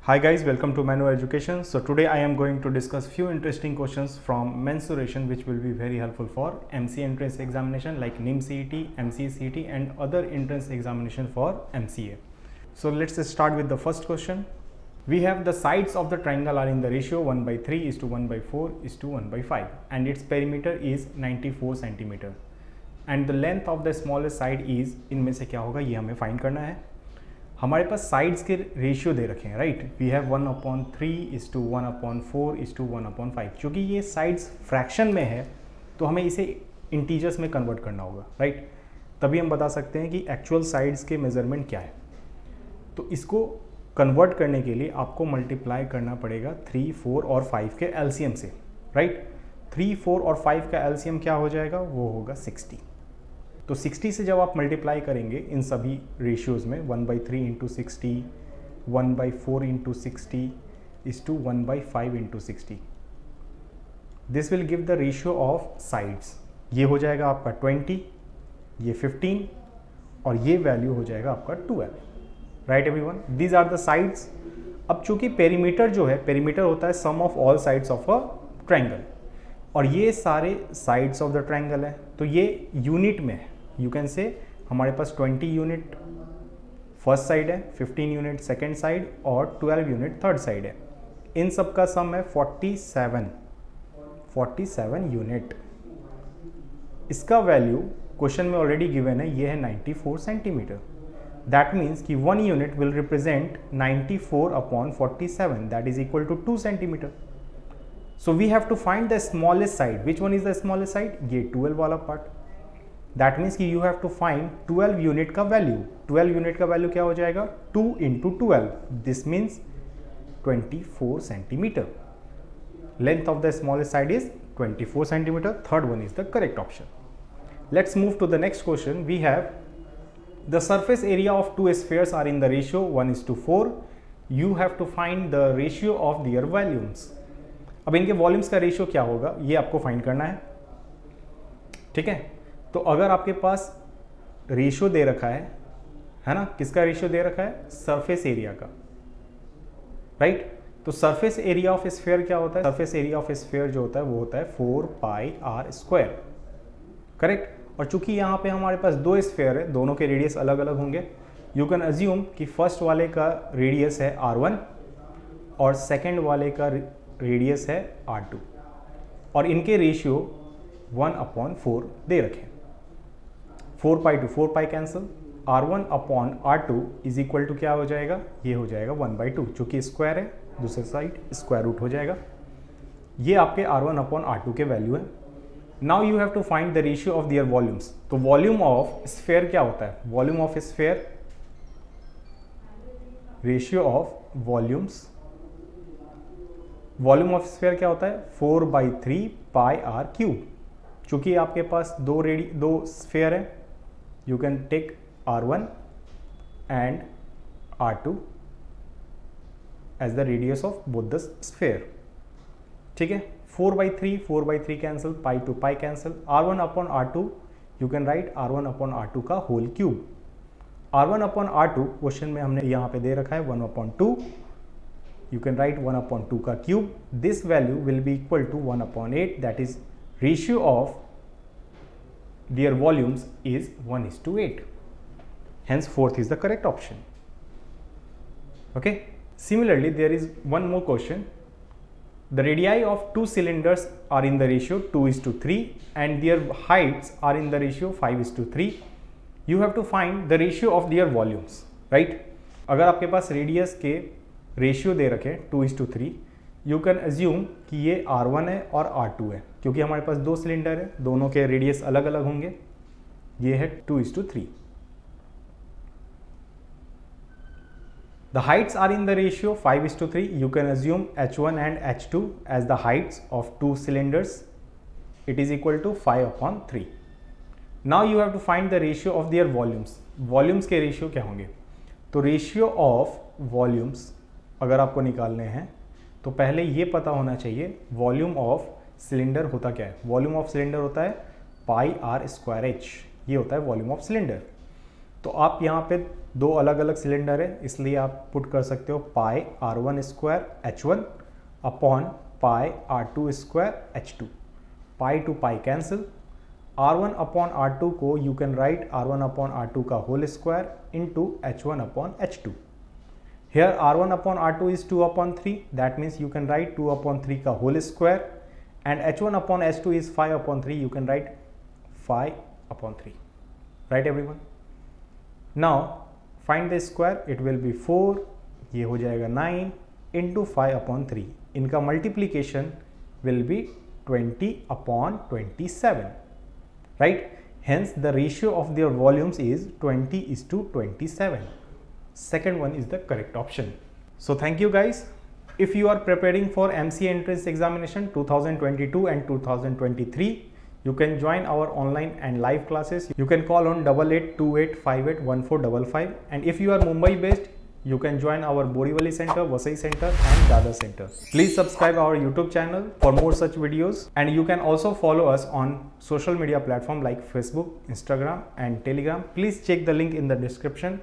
Hi guys, welcome to Manu Education. So today I am going to discuss few interesting questions from mensuration which will be very helpful for MC entrance examination like NIM CET, MC CET and other entrance examination for MCA. So let's start with the first question. We have the sides of the triangle are in the ratio 1/3:1/4:1/5 and its perimeter is 94 cm and the length of the smallest side is, इनमें से क्या होगा ये हमें find करना है. हमारे पास sides के रेशियो दे रखे हैं, राइट. We have 1/3:1/4:1/5. क्योंकि ये साइड्स फ्रैक्शन में है तो हमें इसे इंटीजर्स में कन्वर्ट करना होगा, राइट. तभी हम बता सकते हैं कि एक्चुअल साइड्स के मेजरमेंट क्या है. तो इसको कन्वर्ट करने के लिए आपको मल्टीप्लाई करना पड़ेगा 3, 4 और 5 के एलसीएम से, राइट. 3, 4 और 5 का एलसीएम क्या हो जाएगा, वो होगा 60. तो 60 से जब आप मल्टीप्लाई करेंगे इन सभी रेशियोज़ में 1/3 × 60, 1/4 × 60 is to 1/5 × 60. This will give the ratio of sides. ये हो जाएगा आपका 20, ये 15 और ये वैल्यू हो जाएगा आपका 12. Right everyone, these are the sides. अब चूंकि पेरीमीटर जो है, पेरीमीटर होता है sum of all sides of a triangle और ये सारे साइड्स ऑफ द ट्रायंगल है तो ये यूनिट में है. यू कैन से हमारे पास 20 यूनिट फर्स्ट साइड है, 15 यूनिट सेकेंड साइड और 12 यूनिट थर्ड साइड है. इन सब का सम है 47 यूनिट. इसका वैल्यू क्वेश्चन में ऑलरेडी गिवन है, ये है 94 सेंटीमीटर. दैट मीन्स कि 1 unit will represent 94/47, that is equal to 2 centimetre. So we have to find the smallest side. Which one is the smallest side? ये 12 वाला पार्ट. That means कि you have to find 12 unit का value. 12 unit का value क्या हो जाएगा, 2 × 12. This means 24 centimetre. Length of the smallest side is 24 centimeter. Third one is the correct option. Let's move to the next question. We have the surface area of two spheres are in the ratio 1:4. You have to find the ratio of their volumes. अब इनके volumes का ratio क्या होगा ये आपको find करना है, ठीक है. तो अगर आपके पास रेशियो दे रखा है ना, किसका रेशियो दे रखा है, सरफेस एरिया का, राइट. तो सरफेस एरिया ऑफ स्फीयर क्या होता है, सरफेस एरिया ऑफ स्फीयर जो होता है वो होता है 4πr², करेक्ट. और चूंकि यहाँ पे हमारे पास दो स्फीयर है, दोनों के रेडियस अलग अलग होंगे. यू कैन अज्यूम कि फर्स्ट वाले का रेडियस है r1 और सेकेंड वाले का रेडियस है r2 और इनके रेशियो 1/4 दे रखे. 4π to 4π cancel, r1/r2 is equal to क्या हो जाएगा, ये हो जाएगा 1/2. चूंकि स्क्वायर है दूसरे साइड स्क्वायर रूट हो जाएगा. ये आपके r1/r2 के वैल्यू है. Now you have to find the ratio of their volumes. तो वॉल्यूम ऑफ स्फीयर क्या होता है, volume of sphere, ratio of volumes, volume of sphere क्या होता है 4/3πr³. चूंकि आपके पास दो स्फीयर है, you can take r1 and r2 as the radius of both the sphere, ठीक है. 4/3 cancel, π to π cancel, r1/r2 you can write r1/r2 का होल क्यूब. r1/r2 क्वेश्चन में हमने यहाँ पे दे रखा है 1/2. You can write 1/2 का cube. This value will be equal to 1/8. That is ratio of their volumes is 1:8. Hence fourth is the correct option. Okay. Similarly, there is one more question. The radii of two cylinders are in the ratio 2:3 and their heights are in the ratio 5:3. You have to find the ratio of their volumes, right? अगर आपके पास radius के ratio दे रखे 2:3, you can assume कि ये r1 है और r2 है. क्योंकि हमारे पास दो सिलेंडर है, दोनों के रेडियस अलग अलग होंगे. ये है 2:3. The heights are in the ratio 5:3. You can assume h1 and h2 as the heights of two cylinders. It is equal to 5/3. Now you have to find the ratio of their volumes. Volumes के ratio क्या होंगे, तो ratio of volumes अगर आपको निकालने हैं तो पहले ये पता होना चाहिए वॉल्यूम ऑफ सिलेंडर होता क्या है. वॉल्यूम ऑफ सिलेंडर होता है πr²h, ये होता है वॉल्यूम ऑफ सिलेंडर. तो आप यहाँ पे दो अलग अलग सिलेंडर है, इसलिए आप पुट कर सकते हो pi R1 square H1 upon pi R2 square H2. Pi to pi cancel. R1 upon R2 को you can write R1 upon R2 का whole square into H1 upon H2. Here R1 upon R2 is 2 upon 3, that means you can write 2 upon 3 का whole square, and H1 upon H2 is 5 upon 3, you can write 5 upon 3. Right everyone? Now find the square, it will be 4, ये हो जाएगा 9 into 5 upon 3. इनका multiplication will be 20 upon 27. Right? Hence the ratio of their volumes is 20:27. Second one is the correct option. So thank you guys. If you are preparing for MCA entrance examination 2022 and 2023, you can join our online and live classes. You can call on 8828581455, and if you are Mumbai based, you can join our Borivali Center, Vasai Center and Dadar Center. Please subscribe our YouTube channel for more such videos, and you can also follow us on social media platform like Facebook, Instagram and Telegram. Please check the link in the description.